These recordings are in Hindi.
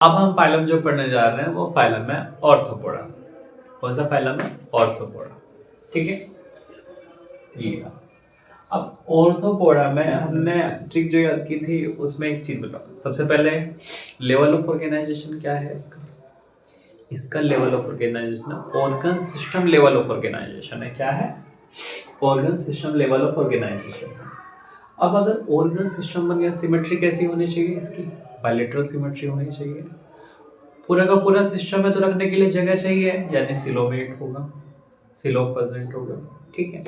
अब हम फाइलम जो पढ़ने जा रहे हैं वो फाइलम है ऑर्थोपोडा। कौन सा फाइलम है? ऑर्थोपोडा। ठीक है, ये रहा। अब ऑर्थोपोडा में हमने ट्रिक जो याद की थी उसमें एक चीज बताओ। सबसे पहले लेवल ऑफ ऑर्गेनाइजेशन क्या है इसका? इसका level of organisation organ system level of organisation है। क्या है? Organ system level of organisation है। अब अगर ऑर्गन सिस्टम बन गया, सिमेट्री कैसी होनी चाहिए इसकी? बायलैटरल सिमेट्री होनी चाहिए। पूरा का पूरा सिस्टम है तो रखने के लिए जगह चाहिए, यानी सिलोमेट होगा, सिलोम प्रेजेंट होगा। ठीक है,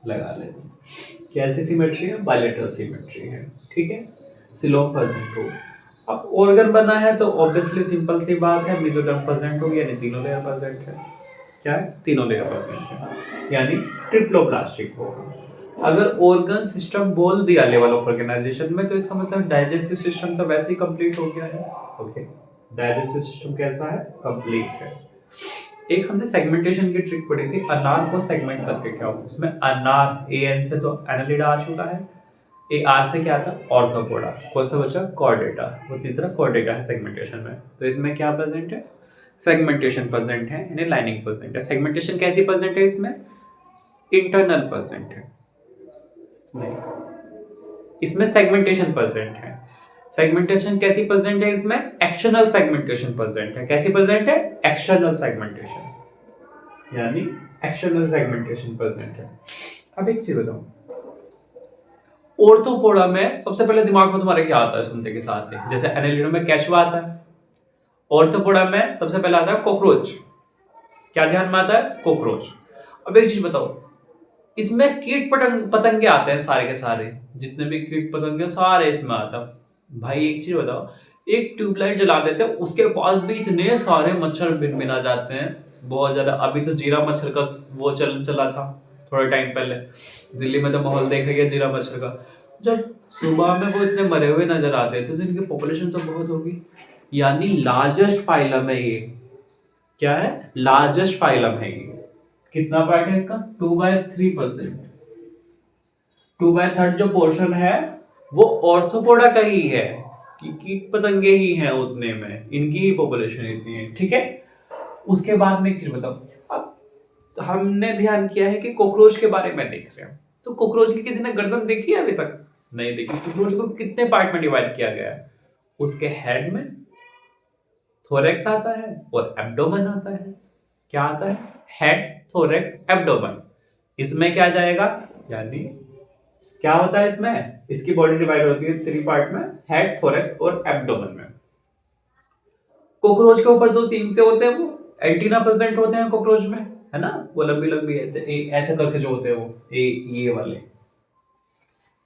लगा लेते हैं। कैसी सिमेट्री है? बायलैटरल सिमेट्री है। ठीक है, सिलोम प्रेजेंट होगा। अब ऑर्गन बना है तो ऑब्वियसली सिंपल सी बात है, मेसोडर्म प्रेजेंट होगी, यानी तीनों लेयर प्रेजेंट है। क्या है? तीनों लेयर प्रेजेंट है, यानी ट्रिप्लोप्लास्टिक होगा। अगर ऑर्गन सिस्टम बोल दिया लेवल ऑफ ऑर्गेनाइजेशन में तो इसका मतलब डाइजेस्टिव सिस्टम तो वैसे ही कंप्लीट हो गया है। ओके, डाइजेस्टिव सिस्टम कैसा है? कंप्लीट है। एक हमने सेगमेंटेशन की ट्रिक पढ़ी थी, अनार को सेगमेंट करके क्या होता है। इसमें अनार ए एन से तो एनालिडा आ चुका है, ए आर से क्या था? ऑर्थोपोडा। कौन सा बचा? कॉर्डेटा। वो तीसरा कॉर्डेटा है सेगमेंटेशन में। तो इसमें क्या प्रेजेंट है? सेगमेंटेशन प्रेजेंट है, यानी लाइनिंग प्रेजेंट है। सेगमेंटेशन कैसी प्रेजेंट है इसमें? इंटरनल प्रेजेंट है। नहीं, इसमें सेगमेंटेशन प्रेजेंट है। सेगमेंटेशन कैसी प्रेजेंट है इसमें? एक्शनल सेगमेंटेशन प्रेजेंट है। कैसी प्रेजेंट है? एक्शनल सेगमेंटेशन, यानी एक्शनल सेगमेंटेशन प्रेजेंट है। अब एक चीज बताऊं, ऑर्थोपोडा में सबसे पहले दिमाग में तुम्हारे क्या आता है सुनते के साथ ही? जैसे एनालिडो में केचुआ आता है, ऑर्थोपोडा में सबसे पहले आता है कॉकरोच। क्या ध्यान में आता है? कॉकरोच। अब एक चीज बताओ, इसमें कीट पतंगे आते हैं सारे के सारे, जितने भी कीट पतंगे सारे इसमें आता है। भाई एक चीज बताओ, एक ट्यूबलाइट जला देते हैं उसके पास भी इतने सारे मच्छर भिन जाते हैं, बहुत ज्यादा। अभी तो जीरा मच्छर का वो चलन चला था थोड़े टाइम पहले, दिल्ली में तो माहौल देखा गया जीरा मच्छर का। जब सुबह में वो इतने मरे हुए नजर आते थे तो इनकी पॉपुलेशन तो बहुत होगी, यानी लार्जेस्ट फाइलम है ये। क्या है? लार्जेस्ट फाइलम है ये। कितना पार्ट है इसका? 2/3%। 2/3 जो पोर्शन है वो ऑर्थोपोडा का ही है, कि कीट पतंगे ही हैं उतने में, इनकी ही पॉपुलेशन इतनी है। ठीक है, उसके बाद में एक चीज बताओ, अब हमने ध्यान किया है कि कॉकरोच के बारे में देख रहे हैं, तो कॉकरोच की किसी ने गर्दन देखी है अभी तक? नहीं देखी। कॉकरोच को कितने पार्ट में डिवाइड किया गया है? उसके हेड में थोरेक्स आता है और एब्डोमेन आता है। क्या आता है? Head, thorax, abdomen. इसमें क्या जाएगा, यानी क्या होता है इसमें? इसकी बॉडी डिवाइड होती है 3 पार्ट में, हेड, थोरेक्स और एब्डोमेन में। कॉकरोच के ऊपर 2 सीम से होते हैं, वो एंटीना प्रेजेंट होते हैं कॉकरोच में, है ना? वो लंबी लंबी ऐसे ऐसे करके जो होते हैं वो ये वाले,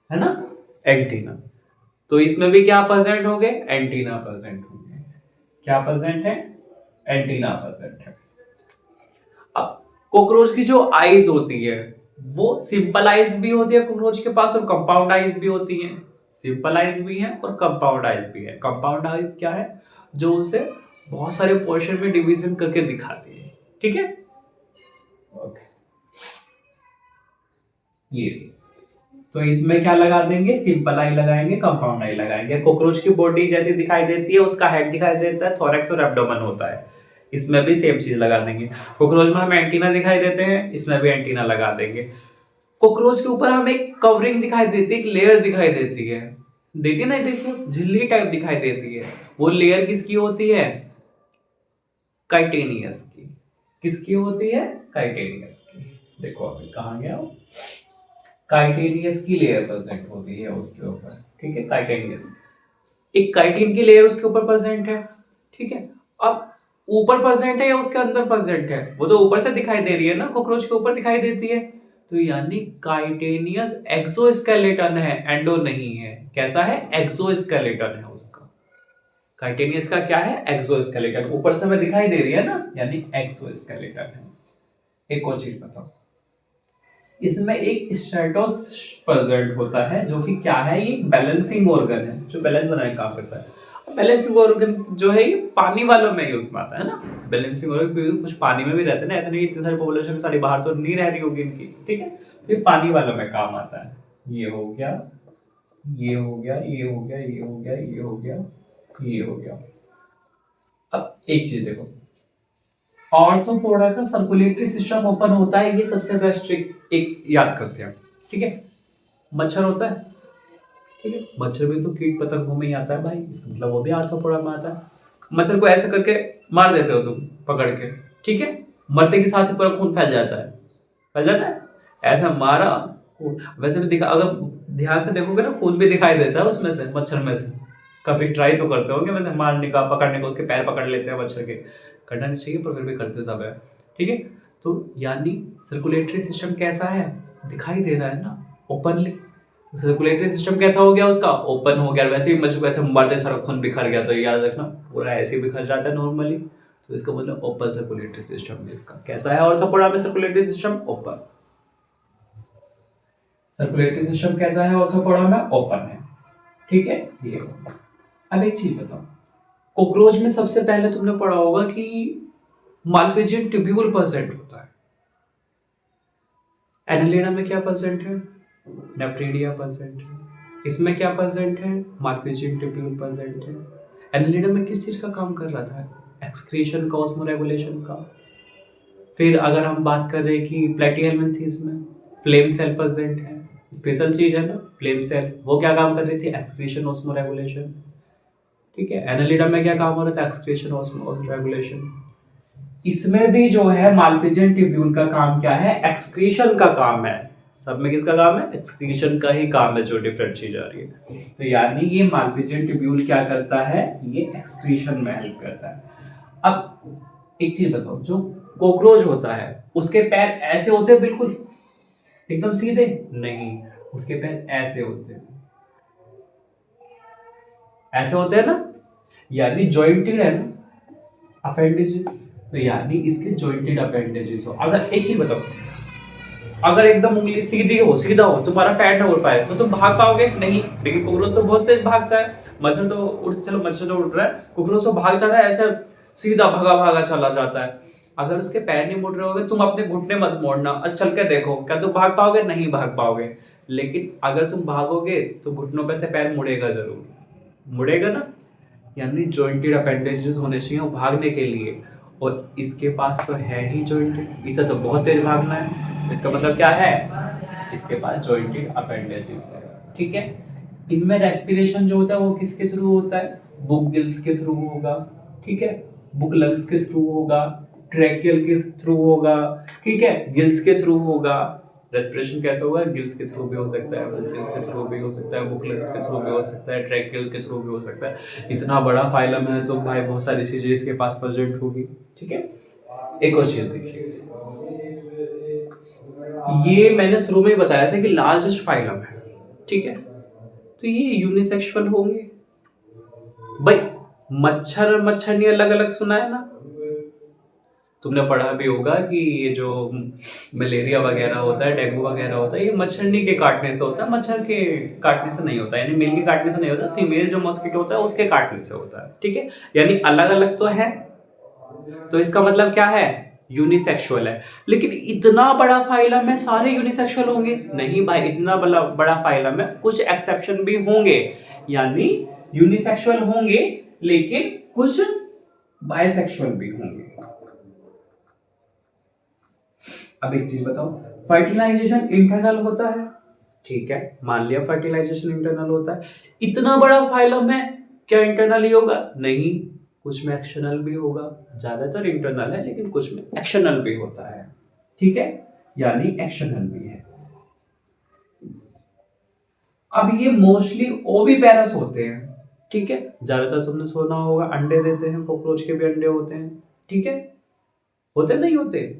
है ना? एंटीना। तो इसमें भी क्या प्रेजेंट होंगे? एंटीना प्रेजेंट होंगे। क्या प्रेजेंट है? एंटीना प्रेजेंट है। अब कॉकरोच की जो आईज होती है वो सिंपल आईज भी होती है कॉकरोच के पास, और कंपाउंड आईज भी होती है। सिंपल आईज भी है और कंपाउंड आईज भी है। कंपाउंड आईज क्या है? जो उसे बहुत सारे पोर्शन में डिवीजन करके दिखाती है। ठीक है, ओके। ये तो इसमें क्या लगा देंगे? सिंपल आई लगाएंगे, कंपाउंड आई लगाएंगे। कॉकरोच की बॉडी जैसी दिखाई देती है, उसका हेड दिखाई देता है, थोरैक्स और एब्डोमेन होता है। इसमें भी सेम चीज लगा देंगे। कॉकरोच में हमें एंटीना दिखाई देते हैं, इसमें भी एंटीना लगा देंगे। कॉकरोच के ऊपर हमें एक कवरिंग दिखाई देती है, एक लेयर दिखाई देती है, देती नहीं देखिए, झिल्ली टाइप दिखाई देती है। वो लेयर किसकी होती है? काइटेनियस की। किसकी होती है? काइटेनियस की। देखो अभी कहाँ गया वो, काइटेनियस की लेयर प्रेजेंट होती है उसके ऊपर। ठीक है, काइटेनियस, एक काइटिन की लेयर उसके ऊपर प्रेजेंट है। ठीक है, अब ऊपर प्रेजेंट है या उसके अंदर प्रेजेंट है? वो तो ऊपर से दिखाई दे रही है ना, कॉकरोच के ऊपर दिखाई देती है। तो यानी काइटेनियस एक्सोस्केलेटन है, एंडो नहीं है। कैसा है? एक्सोस्केलेटन है उसका। काइटेनियस का क्या है? एक्सोस्केलेटन। ऊपर से हमें दिखाई दे रही है ना, यानी एक्सोस्केलेटन है। एक और चीज बताओ, इसमें एक स्ट्रेटोस प्रेजेंट होता है, जो कि क्या है? ये बैलेंसिंग ऑर्गन है, जो बैलेंस बनाने का काम करता है। बैलेंसिंग ऑर्गन जो है ये पानी वालों में यूज में आता है ना। बैलेंसिंग ऑर्गन क्योंकि कुछ पानी में भी रहते हैं ना, ऐसा नहीं इतनी सारी पॉपुलेशन सारी बाहर तो नहीं रह रही होगी इनकी। ठीक है, तो ये पानी वालों में काम आता है। ये हो गया, ये हो गया, ये हो गया, ये हो गया, ये हो गया, ये हो गया। अब एक चीज देखो, ऑर्थोपोडा का सर्कुलेटरी सिस्टम ओपन होता है, ये सबसे बेस्ट एक याद करते हैं, ठीक है। मच्छर होता है, ठीक है, मच्छर भी तो कीट पतंगों में ही आता है भाई, इसका मतलब वो भी आर्थ्रोपोडा में आता है। मच्छर को ऐसे करके मार देते हो तुम पकड़ के, ठीक है, मरते के साथ ही पूरा खून फैल जाता है, फैल जाता है, ऐसा मारा। वैसे भी दिखा, अगर ध्यान से देखोगे ना, खून भी दिखाई देता है उसमें से, मच्छर में से। कभी ट्राई तो करते होंगे वैसे मारने का, पकड़ने का, उसके पैर पकड़ लेते हैं मच्छर के, करना नहीं चाहिए पर फिर भी करते सब है, ठीक है। तो यानी सर्कुलेटरी सिस्टम कैसा है, दिखाई दे रहा है ना, ओपनली। सर्कुलेटरी सिस्टम कैसा हो गया उसका, ओपन हो गया। वैसे ही मच्छर को ऐसे मारते सारा खून बिखर गया, तो याद रखना पूरा ऐसे ही बिखर जाता है नॉर्मली, तो इसका मतलब ओपन सर्कुलेटरी सिस्टम। इसका कैसा है ऑर्थोपोडा में circulatory system, open. Circulatory system कैसा है ऑर्थोपोडा में, ओपन है, ठीक है। ये अब एक चीज बताओ, कॉकरोच में सबसे पहले तुमने पढ़ा होगा कि माल्पिजियन ट्यूब्यूल परसेंट होता है, एनालिडा में क्या परसेंट है, नेफ्रीडिया परसेंट है, इसमें क्या परसेंट है, माल्पिजियन ट्यूब्यूल परसेंट है। एनालिडा में किस चीज का काम कर रहा था, एक्सक्रीशन का, ऑस्मोरेगुलेशन का। फिर अगर हम बात कर रहे हैं कि प्लेटिहेल्मिन्थेस में फ्लेम सेल प्रेजेंट है, स्पेशल चीज है ना फ्लेम सेल, वो क्या काम कर रही थी, एक्सक्रीशन ऑस्मोरेगुलेशन, ठीक है। एनालिडा में क्या काम हो रहा था, एक्सक्रीशन ऑस्मोरेगुलेशन। इसमें भी जो है माल्पिजियन ट्यूब्यूल का काम क्या है, एक्सक्रीशन का काम है। सब में किसका काम है, एक्सक्रीशन का ही काम है, जो डिफरेंट चीज आ रही है। तो यानी ये माल्पिजियन ट्यूब्यूल क्या करता है, ये एक्सक्रीशन में हेल्प करता है। अब एक चीज बताओ, जो कॉकरोच होता है उसके पैर ऐसे होते हैं बिल्कुल एकदम सीधे, नहीं, उसके पैर ऐसे होते हैं, ऐसे होते हैं ना, यानी जॉइंटेड है ना अपेंडेजेस, तो यानी इसके जॉइंटेड अपेंडेजेस हो। अगर एक चीज बताओ, अगर एकदम उंगली सीधी हो, सीधा हो, तुम्हारा पैर ना उड़ पाए तो तुम भाग पाओगे नहीं, लेकिन कॉकरोच तो बहुत तेज भागता है। मच्छर तो उड़, चलो मच्छर तो उड़ रहा है, कॉकरोच तो भागता है ऐसे सीधा भागा भागा चला जाता है। अगर उसके पैर नहीं मुड़ रहे होगे, तुम अपने घुटने मत मोड़ना और चल के देखो, क्या तुम भाग पाओगे, नहीं भाग पाओगे। लेकिन अगर तुम भागोगे तो घुटनों पे से पैर मुड़ेगा जरूर, मुड़ेगा ना, यानी जॉइंटेड अपेंडेजेस होने चाहिए वो भागने के लिए, और इसके पास तो है ही जॉइंटेड, इसे तो बहुत तेज भागना है, इसका मतलब क्या है, इसके पास जॉइंटेड अपेंडेजेस है, ठीक है। इनमें रेस्पिरेशन जो होता है वो किसके थ्रू होता है, बुक गिल्स के थ्रू होगा, ठीक है, बुक लंग्स के थ्रू होगा, ट्रैकियल के थ्रू होगा, ठीक है, गिल्स के थ्रू होगा। रेस्पिरेशन कैसा होगा, गिल्स के थ्रू भी हो सकता है, बुक गिल्स के थ्रू भी हो सकता है, बुक लंग्स के थ्रू भी हो सकता है, ट्रैकियल के थ्रू भी हो सकता है। इतना बड़ा फाइलम है तो भाई बहुत सारी चीजें इसके पास प्रेजेंट होगी, ठीक है। एक और चीज देखिए, ये मैंने शुरू में ही बताया था कि लार्जेस्ट फाइलम है, ठीक है, तो ये यूनिसेक्सुअल होंगे भाई। मच्छर और मच्छरनी अलग अलग सुना है ना, तुमने पढ़ा भी होगा कि ये जो मलेरिया वगैरह होता है, डेंगू वगैरह होता है, ये मच्छरनी के काटने से होता है, मच्छर के काटने से नहीं होता है, यानी मेल के काटने से नहीं होता, फीमेल जो मॉस्किटो होता है उसके काटने से होता है, ठीक है। यानी अलग अलग तो है, तो इसका मतलब क्या है, यूनिसेक्सुअल है। लेकिन इतना बड़ा फाइलम है, सारे यूनिसेक्सुअल होंगे, नहीं भाई, इतना बड़ा बड़ा फाइलम है, कुछ एक्सेप्शन भी होंगे, यानी यूनिसेक्सुअल होंगे लेकिन कुछ बाइसेक्सुअल भी होंगे। अब एक चीज बताओ, फर्टिलाइजेशन इंटरनल होता है, ठीक है, मान लिया फर्टिलाइजेशन इंटरनल होता है। इतना बड़ा फाइलम है, क्या इंटरनल ही होगा, नहीं, कुछ में एक्सटर्नल भी होगा, ज्यादातर इंटरनल है लेकिन कुछ में एक्सटर्नल भी होता है, ठीक है, यानी एक्सटर्नल भी है। अब ये मोस्टली ओविपेरस होते हैं, ठीक है, ज्यादातर तुमने सुना होगा अंडे देते हैं, कॉकरोच के भी अंडे होते हैं, ठीक है, होते नहीं होते,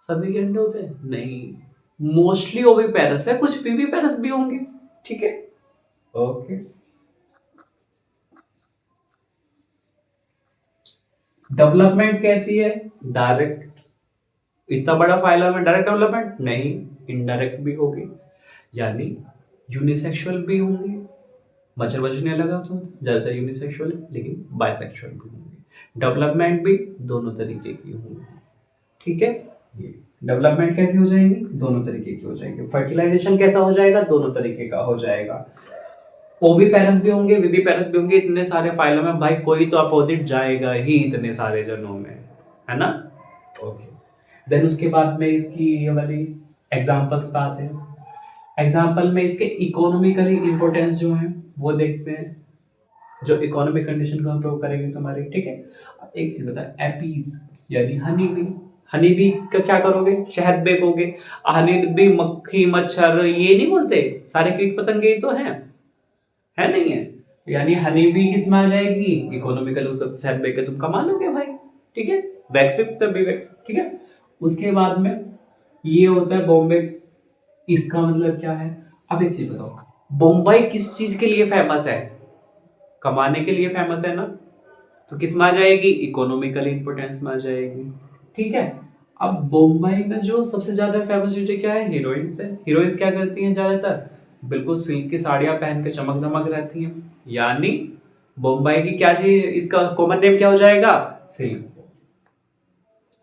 सभी के अंडे होते हैं नहीं, मोस्टली ओविपेरस है, कुछ विविपेरस भी होंगे, ठीक है, ओके। डेवलपमेंट कैसी है, डायरेक्ट, इतना बड़ा फाइलम में डायरेक्ट डेवलपमेंट नहीं, इनडायरेक्ट भी होगी, यानी यूनिसेक्सुअल भी होंगे, मच्छर बचने लगा तो ज्यादातर यूनिसेक्सुअल है लेकिन बाइसेक्सुअल भी होंगे, डेवलपमेंट भी दोनों तरीके की होंगी, ठीक है। डेवलपमेंट कैसी हो जाएगी, दोनों तरीके की हो जाएगी। फर्टिलाइजेशन कैसा हो जाएगा, दोनों तरीके का हो जाएगा। ओविपेरस भी होंगे, विविपेरस भी होंगे, इतने सारे फाइलम है भाई, कोई तो अपोजिट जाएगा ही इतने सारे जनों में, है ना। ओके, देन उसके बाद में इसकी ये वाली एग्जांपल्स पे आते हैं। एग्जांपल में इसके इकोनॉमिकली इंपॉर्टेंस जो है वो देखते हैं, जो इकोनॉमिक कंडीशन को इम्प्रूव करेंगे तुम्हारी, ठीक है। अब एक चीज बता, एपीज यानी हनी बी, हनी बी का क्या करोगे, शहद बेचोगे। हनी बी मक्खी मच्छर ये नहीं बोलते, सारे कीट पतंगे ही तो हैं, है नहीं है। यानी हनी बी किस में आ जाएगी, इकोनॉमिकल, उसका शहद बेच के तुम कमा लोगे भाई, ठीक है। वैक्स तब भी वैक्स, ठीक है। उसके बाद में ये होता है बॉम्बे, इसका मतलब क्या है। अब एक चीज बताओ, बम्बई किस चीज के लिए फेमस है, कमाने के लिए फेमस है ना, तो किस में आ जाएगी, इकोनॉमिकल इंपोर्टेंस में आ जाएगी, ठीक है। अब बम्बई में जो सबसे ज्यादा फेमस चीजें क्या है, हीरोइंस है। हीरोइंस क्या करती हैं ज्यादातर, बिल्कुल सिल्क की साड़ियां पहन के चमक दमक रहती हैं, यानी बम्बई की क्या चीज, इसका कॉमन नेम क्या हो जाएगा, सिल्क।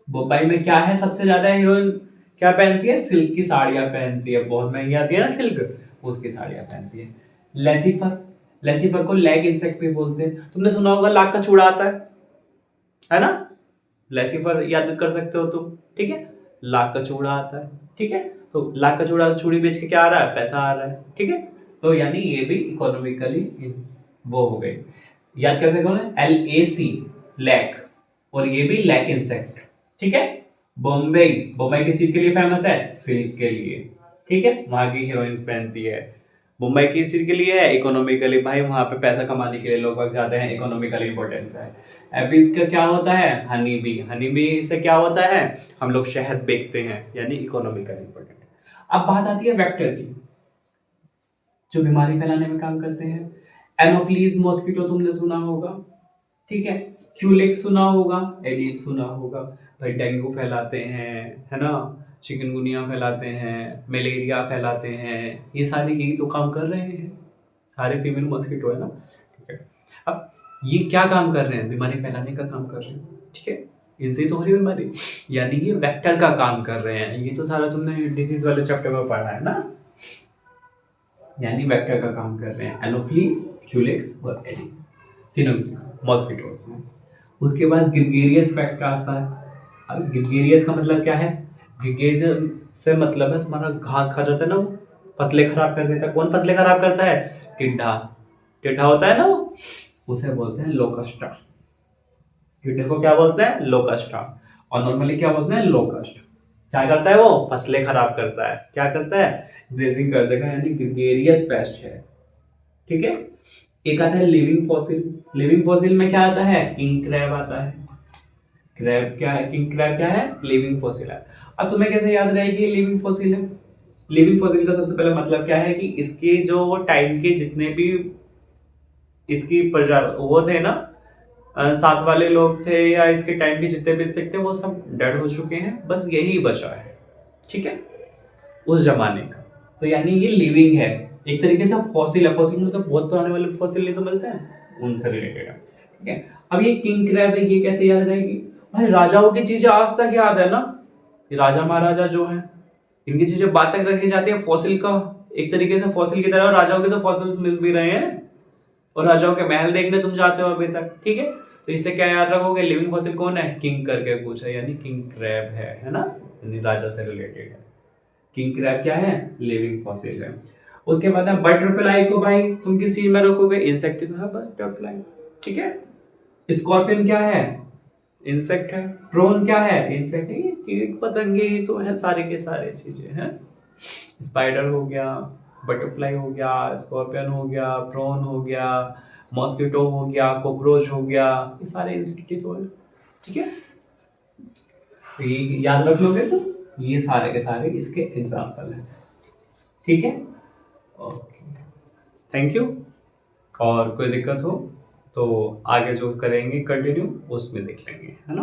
बम्बई में क्या है, सबसे ज्यादा हीरोइन क्या पहनती है, सिल्क की साड़ियां पहनती है, बहुत महंगी आती है ना सिल्क, उसकी साड़ियां पहनती है। लेसिफर, लेसिफर को लैग इंसेक्ट भी बोलते हैं, तुमने सुना होगा लाख का चूड़ा आता है ना, लेसिफर याद कर सकते हो तुम, ठीक है। लाख का चूड़ा आता है, ठीक है, तो लाख का चूड़ा चूड़ी बेच के क्या आ रहा है, पैसा आ रहा है, ठीक है। तो यानी ये भी इकोनॉमिकली वो हो गई, याद कैसे कौन है, LAC लैक, और ये भी लैक इंसेक्ट, ठीक है। बॉम्बे, बॉम्बे किस चीज के लिए फेमस है, सिल्क के लिए, ठीक है, वहां की हीरोइंस पहनती है। मुंबई किस चीज के लिए है, इकोनॉमिकली, भाई वहां पे पैसा कमाने के लिए लोग वक्त जाते हैं, इकोनॉमिकल इंपॉर्टेंस है। अब इसका क्या होता है, हनी बी, हनी बी से क्या होता है, हम लोग शहद बेचते हैं, यानी इकोनॉमिकल इंपॉर्टेंट। अब बात आती है वेक्टर की, जो बीमारी फैलाने में काम करते हैं। एनोफ्लीज मॉस्किटो तुमने सुना होगा, ठीक है। क्यूलेक्स सुना होगा, एडिस सुना होगा, भाई डेंगू फैलाते हैं, है ना, चिकनगुनिया फैलाते हैं, मलेरिया फैलाते हैं, ये सारे यही तो काम कर रहे हैं, सारे फीमेल मॉस्किटो है ना, ठीक है। अब ये क्या काम कर रहे हैं, बीमारी फैलाने का काम कर रहे हैं, ठीक है, इनसे ही तो हो रही बीमारी, यानी ये वेक्टर का काम कर रहे हैं। ये तो सारा तुमने डिजीज वाले चैप्टर में पढ़ा है ना, यानी वेक्टर का काम कर रहे हैं, एनोफ्लीज, क्यूलेक्स और एडिस, तीनों मॉस्किटोस में। उसके बाद ग्रिगेरियस वेक्टर आता है। अब ग्रिगेरियस का मतलब क्या है, ग्रिगेरियस से मतलब है तुम्हारा घास खा जाता है ना, वो फसलें खराब कर देता है। कौन फसलें खराब करता है, टिड्डा, टिड्डा होता है ना वो, उसे बोलते हैं लोकस्टा। टिड्डे को क्या बोलते हैं, लोकस्टा, और नॉर्मली क्या बोलते हैं, लोकस्ट। क्या करता है वो, फसलें खराब करता है, क्या करता है, ग्रेजिंग कर देगा, यानी ग्रिगेरियस पेस्ट है, ठीक है। एक आता है लिविंग फॉसिल, लिविंग फॉसिल में क्या आता है, किंग क्रैब आता है। क्रैब क्या है, किंग क्रैब क्या है, लिविंग फॉसिल है। अब तुम्हें कैसे याद रहेगी लिविंग फॉसिल है, लिविंग फॉसिल का सबसे पहले मतलब क्या है कि इसके जो टाइम के जितने भी इसकी वो थे ना, साथ वाले लोग थे, या इसके टाइम के जितने भी इंसेक्ट थे वो सब डेड हो चुके हैं, बस यही बचा है, ठीक है, उस जमाने का। तो यानी ये लिविंग है, एक तरीके से फॉसिल है, फॉसिल में तो बहुत पुराने वाले फॉसिल नहीं तो मिलते हैं, उनसे रिलेटेड है, ठीक है। अब ये किंग क्रैब है, ये कैसे याद रहेगी, भाई राजाओं की चीजें आज तक याद है ना, ये राजा महाराजा जो है इनकी चीजें बाद तक रखी जाती है, फॉसिल का एक तरीके से फॉसिल की तरह, और राजाओं के तो फॉसिल्स मिल भी रहे हैं, और राजाओं के महल देखने तुम जाते हो अभी तक, ठीक है। तो इससे क्या याद रखोगे, लिविंग फॉसिल कौन है, किंग करके पूछा, यानी किंग क्रैब है ना, यानी राजा से रिलेटेड है। किंग क्रैब क्या है, लिविंग फॉसिल है। उसके बाद में बटरफ्लाई को भाई तुम किस चीज में रखोगे, इंसेक्ट तो है बटरफ्लाई, ठीक है। स्कॉर्पियन क्या है, इंसेक्ट है। प्रोन क्या है, इंसेक्ट है, ये कीट पतंगे ही तो है, सारे के सारे चीजें हैं। स्पाइडर हो गया, बटरफ्लाई हो गया, स्कॉर्पियन हो गया, प्रोन हो गया, मॉस्किटो हो गया, कॉकरोच हो गया, ये सारे इंसेक्ट ही तो है, ठीक है। तो ये याद रख लोगे तो ये सारे के सारे इसके एग्जाम्पल हैं, ठीक है। Okay, thank you. और कोई दिक्कत हो तो आगे जो करेंगे कंटिन्यू उसमें देख लेंगे, है ना।